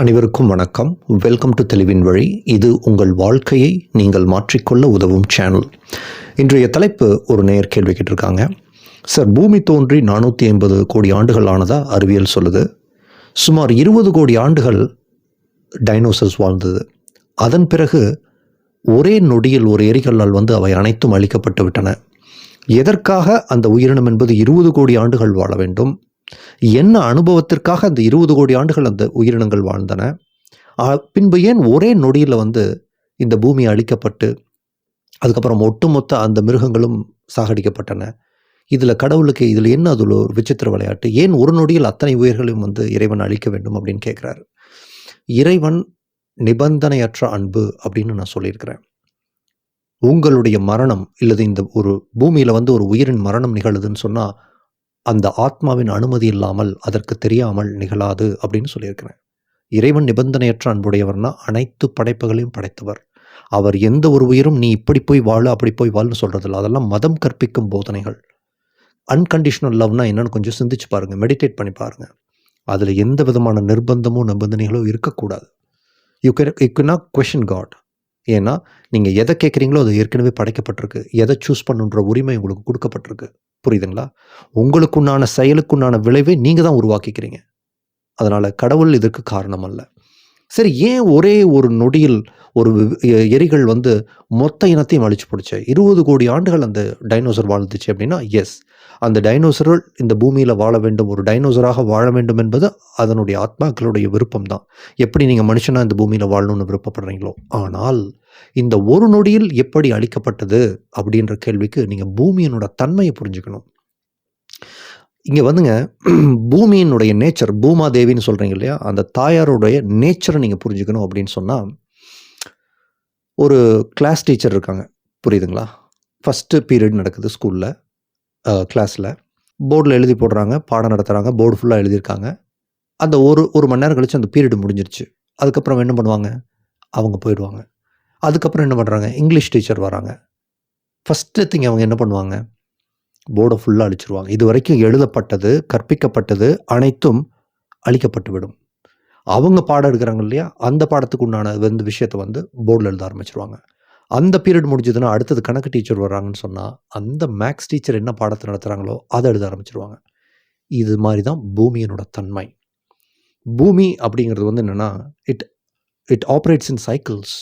அனைவருக்கும் வணக்கம். Welcome to தெளிவின் வழி. இது உங்கள் வாழ்க்கையை நீங்கள் மாற்றிக்கொள்ள உதவும் சேனல். இன்றைய தலைப்பு ஒரு நேயர் கேள்வி கேட்டிருக்காங்க. சார், பூமி தோன்றி 450 கோடி ஆண்டுகள் ஆனதா அறிவியல் சொல்லுது. சுமார் 20 கோடி ஆண்டுகள் டைனோசர்ஸ் வாழ்ந்தது. அதன் பிறகு ஒரே நொடியில் ஒரு எரிகல்லால் அவை அனைத்தும் அழிக்கப்பட்டு விட்டன. எதற்காக அந்த உயிரினம் என்பது 20 கோடி ஆண்டுகள் வாழ வேண்டும்? என்ன அனுபவத்திற்காக அந்த 20 கோடி ஆண்டுகள் அந்த உயிரினங்கள் வாழ்ந்தன? பின்பு ஏன் ஒரே நொடியில் இந்த பூமி அழிக்கப்பட்டு அதுக்கப்புறம் ஒட்டுமொத்த அந்த மிருகங்களும் சாகடிக்கப்பட்டன? இதில் என்ன அதில் ஒரு விசித்திர விளையாட்டு? ஏன் ஒரு நொடியில் அத்தனை உயிர்களையும் இறைவன் அழிக்க வேண்டும் அப்படின்னு கேட்குறாரு. இறைவன் நிபந்தனையற்ற அன்பு அப்படின்னு நான் சொல்லியிருக்கிறேன். உங்களுடைய மரணம் இல்லது இந்த ஒரு பூமியில் ஒரு உயிரின் மரணம் நிகழுதுன்னு சொன்னால் அந்த ஆத்மாவின் அனுமதி இல்லாமல் அதற்கு தெரியாமல் நிகழாது அப்படின்னு சொல்லியிருக்கிறேன். இறைவன் நிபந்தனையற்ற அன்புடையவர்னா அனைத்து படைப்புகளையும் படைத்தவர். அவர் எந்த ஒரு உயிரும் நீ இப்படி போய் வாழ அப்படி போய் வாழ்னு சொல்கிறதில்ல. அதெல்லாம் மதம் கற்பிக்கும் போதனைகள். அன்கண்டிஷனல் லவ்னா என்னன்னு கொஞ்சம் சிந்திச்சு பாருங்கள், மெடிடேட் பண்ணி பாருங்கள். அதில் எந்த விதமான நிபந்தனைகளோ இருக்கக்கூடாது. You cannot question God. ஏன்னா நீங்கள் எதை கேட்குறீங்களோ அது ஏற்கனவே படைக்கப்பட்டிருக்கு. எதை சூஸ் பண்ணுன்ற உரிமை உங்களுக்கு கொடுக்கப்பட்டிருக்கு. புரியுதுங்களா? உங்களுக்குண்டான செயலுக்குண்டான விளைவை நீங்கள் தான் உருவாக்கிக்கிறீங்க. அதனால் கடவுள் இதற்கு காரணம் அல்ல. சரி, ஏன் ஒரே ஒரு நொடியில் ஒரு எரிகள் மொத்த இனத்தையும் அழிச்சு போடுச்சு? 20 கோடி ஆண்டுகள் அந்த டைனோசர் வாழ்ந்துச்சு அப்படின்னா, எஸ், அந்த டைனோசர்கள் இந்த பூமியில் வாழ வேண்டும், ஒரு டைனோசராக வாழ வேண்டும் என்பது அதனுடைய ஆத்மாக்களுடைய விருப்பம் தான். எப்படி நீங்கள் மனுஷனாக இந்த பூமியில் வாழணும்னு விருப்பப்படுறீங்களோ. ஆனால் இந்த ஒரு நொடியில் எப்படி அழிக்கப்பட்டது அப்படின்ற கேள்விக்கு நீங்கள் பூமியினோட தன்மையை புரிஞ்சுக்கணும். இங்கே பூமியினுடைய நேச்சர், பூமாதேவின்னு சொல்கிறீங்க இல்லையா, அந்த தாயாருடைய நேச்சரை நீங்கள் புரிஞ்சுக்கணும் அப்படின்னு சொன்னால், ஒரு கிளாஸ் டீச்சர் இருக்காங்க, புரியுதுங்களா? ஃபஸ்ட்டு பீரியட் நடக்குது ஸ்கூலில், கிளாஸில் போர்டில் எழுதி போடுறாங்க, பாடம் நடத்துகிறாங்க, போர்டு ஃபுல்லாக எழுதியிருக்காங்க. அந்த ஒரு மணி நேரம் கழித்து அந்த பீரியட் முடிஞ்சிருச்சு. அதுக்கப்புறம் என்ன பண்ணுவாங்க? அவங்க போயிடுவாங்க. அதுக்கப்புறம் என்ன பண்ணுறாங்க? இங்கிலீஷ் டீச்சர் வராங்க. ஃபஸ்ட்டு திங் அவங்க என்ன பண்ணுவாங்க? போர்டை ஃபுல்லாக அழிச்சிருவாங்க. இது வரைக்கும் எழுதப்பட்டது, கற்பிக்கப்பட்டது அனைத்தும் அழிக்கப்பட்டு விடும். அவங்க பாடம் எடுக்கிறாங்க இல்லையா, அந்த பாடத்துக்கு உண்டான விஷயத்தை போர்டில் எழுத ஆரம்பிச்சிருவாங்க. அந்த பீரியட் முடிஞ்சதுன்னா அடுத்தது கணக்கு டீச்சர் வர்றாங்கன்னு சொன்னால் அந்த மேக்ஸ் டீச்சர் என்ன பாடத்தை நடத்துகிறாங்களோ அதை எழுத ஆரம்பிச்சிருவாங்க. இது மாதிரி தான் பூமியினோட தன்மை. பூமி அப்படிங்கிறது என்னென்னா, இட் ஆப்ரேட்ஸ் இன் சைக்கிள்ஸ்.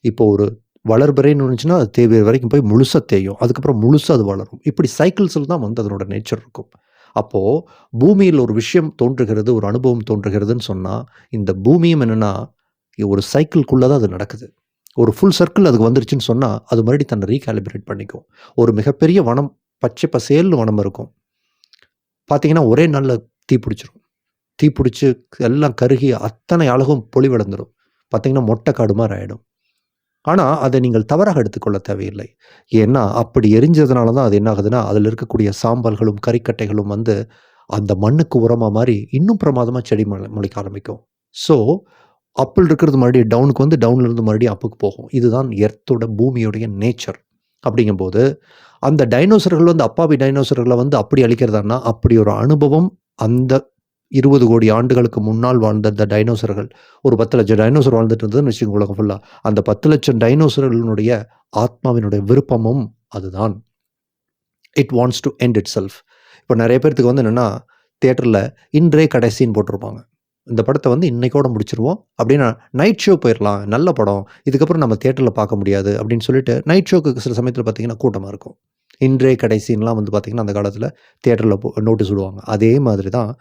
இப்போ ஒரு வளர்பிறைன்னு இருந்துச்சுன்னா அது தேவையான வரைக்கும் போய் முழுசாக தேயும், அதுக்கப்புறம் முழுசாக அது வளரும். இப்படி சைக்கிள்ஸில் தான் அதனோட நேச்சர் இருக்கும். அப்போது பூமியில் ஒரு விஷயம் தோன்றுகிறது, ஒரு அனுபவம் தோன்றுகிறதுன்னு சொன்னால் இந்த பூமியும் என்னென்னா ஒரு சைக்கிள்குள்ளே தான் அது நடக்குது. ஒரு ஃபுல் சர்க்கிள் அதுக்கு வந்துருச்சுன்னு சொன்னால் அது மறுபடியும் தன்னை ரீகாலிபிரேட் பண்ணிக்கும். ஒரு மிகப்பெரிய வனம், பச்சை பசேல்னு வனம் இருக்கும். பார்த்தீங்கன்னா ஒரே நாளில் தீப்பிடிச்சு எல்லாம் கருகி அத்தனை அழகும் பொலிவிழந்துடும். பார்த்தீங்கன்னா மொட்டை காடு மாதிரி ஆகிடும். ஆனால் அதை நீங்கள் தவறாக எடுத்துக்கொள்ள தேவையில்லை. ஏன்னா அப்படி எரிஞ்சதுனால தான் அது என்ன ஆகுதுன்னா, அதில் இருக்கக்கூடிய சாம்பல்களும் கறிக்கட்டைகளும் அந்த மண்ணுக்கு உரமாக மாதிரி இன்னும் பிரமாதமாக செடி முளைக்க ஆரம்பிக்கும். ஸோ அப்பில் இருக்கிறது மறுபடியும் டவுனுக்கு டவுன்லேருந்து மறுபடியும் அப்புக்கு போகும். இதுதான் எர்த்தோட பூமியோடைய நேச்சர். அப்படிங்கும்போது அந்த டைனோசர்கள் அப்பாவி டைனோசர்களை அப்படி அழிக்கிறதான்னா, அப்படி ஒரு அனுபவம் அந்த 20 கோடி ஆண்டுகளுக்கு முன்னால் வாழ்ந்த அந்த டைனோசர்கள், ஒரு 10 லட்சம் டைனோசர் வாழ்ந்துட்டு இருந்ததுன்னு வச்சுக்கோங்க உலகம் ஃபுல்லாக. அந்த 10 லட்சம் டைனோசர்களுடைய ஆத்மாவினுடைய விருப்பமும் அதுதான். It wants to end it self. இப்போ நிறைய பேர்த்துக்கு என்னென்னா, தியேட்டரில் இன்றே கடைசின்னு போட்டிருப்பாங்க. இந்த படத்தை இன்னைக்கோட முடிச்சிருவோம் அப்படின்னா நைட் ஷோ போயிடலாம், நல்ல படம், இதுக்கப்புறம் நம்ம தியேட்டரில் பார்க்க முடியாது அப்படின்னு சொல்லிட்டு நைட் ஷோக்கு சில சமயத்தில் பார்த்தீங்கன்னா கூட்டமாக இருக்கும். இன்றே கடைசின்லாம் பார்த்தீங்கன்னா அந்த காலத்தில் தியேட்டரில் நோட்டீஸ் விடுவாங்க. அதே மாதிரி தான்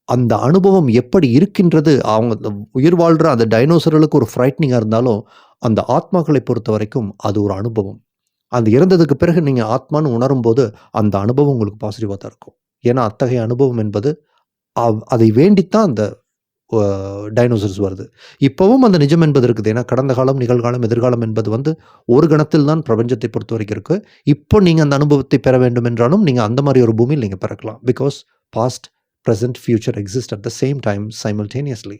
அந்த அனுபவம் எப்படி இருக்கின்றது. அவங்க உயிர் வாழ்கிற அந்த டைனோசர்களுக்கு ஒரு ஃப்ரைட்னிங்காக இருந்தாலும் அந்த ஆத்மாக்களை பொறுத்த வரைக்கும் அது ஒரு அனுபவம். அந்த இறந்ததுக்கு பிறகு நீங்கள் ஆத்மான்னு உணரும் போது அந்த அனுபவம் உங்களுக்கு பாசிட்டிவாக தான் இருக்கும். ஏன்னா அத்தகைய அனுபவம் என்பது அதை வேண்டித்தான் அந்த டைனோசர்ஸ் வருது. இப்போவும் அந்த நிஜம் என்பது இருக்குது. ஏன்னா கடந்த காலம், நிகழ்காலம், எதிர்காலம் என்பது ஒரு கணத்தில் தான் பிரபஞ்சத்தை பொறுத்த வரைக்கும் இருக்குது. இப்போ நீங்கள் அந்த அனுபவத்தை பெற வேண்டும் என்றாலும் நீங்கள் அந்த மாதிரி ஒரு பூமியில் நீங்கள் பிறக்கலாம். Because past, present, future exist at the same time simultaneously.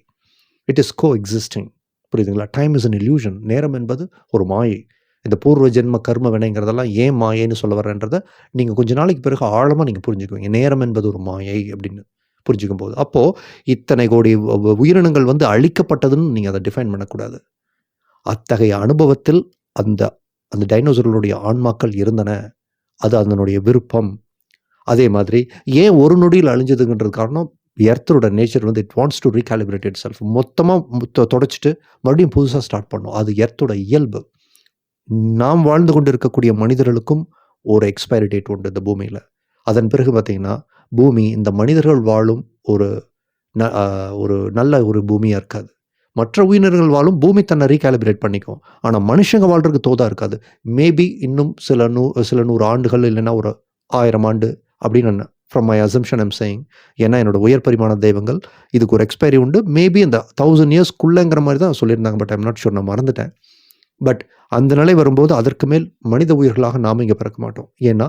It is co-existing. புரியுதுங்களா? Time is an illusion. நேரம் என்பது ஒரு மாயை. இந்த பூர்வ ஜென்ம கர்ம வினைங்கிறதெல்லாம் ஏன் மாயைன்னு சொல்ல வரேன்றதை நீங்கள் கொஞ்ச நாளைக்கு பிறகு ஆழமாக நீங்கள் புரிஞ்சுக்குவீங்க. நேரம் என்பது ஒரு மாயை அப்படின்னு. புரிஞ்சுக்கும் போது. அப்போது இத்தனை கோடி உயிரினங்கள் வந்து அழிக்கப்பட்டதுன்னு நீங்கள் அதை டிஃபைன் பண்ணக்கூடாது. அத்தகைய அனுபவத்தில் அந்த அந்த டைனோசர்களுடைய ஆன்மாக்கள் இருந்தன. அது அதனுடைய விருப்பம். அதே மாதிரி ஏன் ஒரு நொடியில் அழிஞ்சதுங்கன்றது காரணம், எர்த்தோட நேச்சர் வந்து it wants to recalibrate itself. மொத்தமாக தொடச்சிட்டு மறுபடியும் புதுசாக ஸ்டார்ட் பண்ணும். அது எர்த்தோட இயல்பு. நாம் வாழ்ந்து கொண்டு இருக்கக்கூடிய மனிதர்களுக்கும் ஒரு எக்ஸ்பைரி டேட் உண்டு இந்த பூமியில். அதன் பிறகு பார்த்திங்கன்னா பூமி இந்த மனிதர்கள் வாழும் ஒரு ஒரு நல்ல ஒரு பூமியாக இருக்காது. மற்ற உயிரினர்கள் வாழும் பூமி தன்னை ரீகாலிபிரேட் பண்ணிக்கும். ஆனால் மனுஷங்க வாழ்றதுக்கு தோதா இருக்காது. மேபி இன்னும் சில 100 ஆண்டுகள் இல்லைன்னா ஒரு 1000 ஆண்டு அப்படின்னு from my assumption I'm saying. ஏன்னா என்னோட உயர் பரிமாண தெய்வங்கள் இதுக்கு ஒரு எக்ஸ்பைரி உண்டு. மேபி இந்த 1000 இயர்ஸ்க்குள்ளங்கிற மாதிரி தான் சொல்லியிருந்தாங்க. பட் ஐம் நாட் ஷூர், நான் மறந்துட்டேன். பட் அந்த நிலை வரும்போது அதற்கு மேல் மனித உயிர்களாக நாம் இங்கே பிறக்க மாட்டோம். ஏன்னா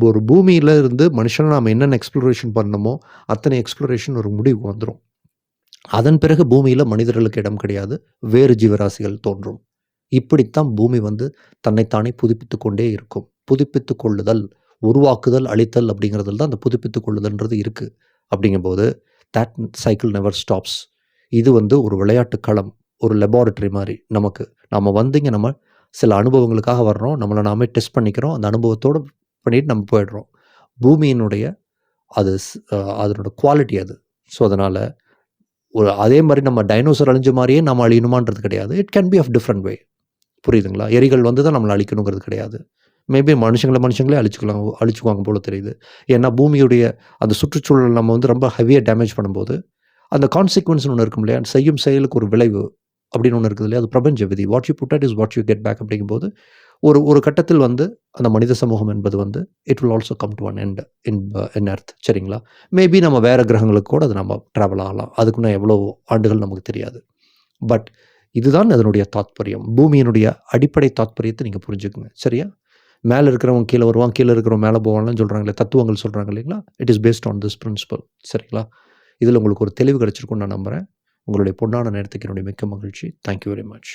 ஒரு பூமியில் இருந்து மனுஷனை நாம் என்னென்ன எக்ஸ்ப்ளோரேஷன் பண்ணணுமோ அத்தனை எக்ஸ்ப்ளோரேஷன் ஒரு முடிவு வந்துடும். அதன் பிறகு பூமியில் மனிதர்களுக்கு இடம் கிடையாது, வேறு ஜீவராசிகள் தோன்றும். இப்படித்தான் பூமி வந்து தன்னைத்தானே புதுப்பித்து கொண்டே இருக்கும். புதுப்பித்து கொள்ளுதல், உருவாக்குதல், அழித்தல் அப்படிங்கிறதுல தான் அந்த புதுப்பித்து கொள்ளுதல்ன்றது இருக்குது. அப்படிங்கும்போது தட் சைக்கிள் நெவர் ஸ்டாப்ஸ். இது வந்து ஒரு விளையாட்டு களம், ஒரு லெபார்ட்டரி மாதிரி. நம்ம வந்து இங்கே நம்ம சில அனுபவங்களுக்காக வர்றோம், நம்மளை நாமே டெஸ்ட் பண்ணிக்கிறோம், அந்த அனுபவத்தோடு பண்ணிட்டு நம்ம போயிடுறோம். பூமியினுடைய அதனோட குவாலிட்டி அது. ஸோ அதனால் அதே மாதிரி நம்ம டைனோசர் அழிஞ்ச மாதிரியே நம்ம அழியணுமான்றது கிடையாது. It can be of different way. புரியுதுங்களா? எரிகள் வந்து தான் நம்மளை அழிக்கணுங்கிறது கிடையாது. மேபி மனுஷங்களே அழிச்சுக்குவாங்க போல தெரியுது. ஏன்னா பூமியுடைய அந்த சுற்றுச்சூழல் நம்ம வந்து ரொம்ப ஹெவியாக டேமேஜ் பண்ணும்போது அந்த கான்சிக்வன்ஸ்னு ஒன்று இருக்கும் இல்லையா, செய்யும் செயலுக்கு ஒரு விளைவு அப்படின்னு ஒன்று இருக்குது இல்லையா, அது பிரபஞ்ச விதி. What you put out is what you get back. அப்படிங்கும்போது ஒரு கட்டத்தில் வந்து அந்த மனித சமூகம் என்பது வந்து it will also come to an end in earth. சரிங்களா? மேபி நம்ம வேறு கிரகங்களுக்கு கூட அது நம்ம ட்ராவல் ஆகலாம். அதுக்குன்னா எவ்வளோ ஆண்டுகள் நமக்கு தெரியாது. பட் இதுதான் அதனுடைய தாத்பரியம். பூமியினுடைய அடிப்படை தாத்பரியத்தை நீங்கள் புரிஞ்சுக்குங்க. சரியா? மேலே இருக்கிறவங்க கீழே வருவான், கீழே இருக்கிறவங்க மேலே போவான்லாம் சொல்கிறாங்களே, தத்துவங்கள் சொல்கிறாங்க இல்லைங்களா? It is based on this principal. சரிங்களா? இதில் உங்களுக்கு ஒரு தெளிவு கிடச்சிருக்குன்னு நான் நம்புகிறேன். உங்களுடைய பொன்னான நேரத்துக்கு என்னுடைய மிக்க மகிழ்ச்சி. Thank you very much.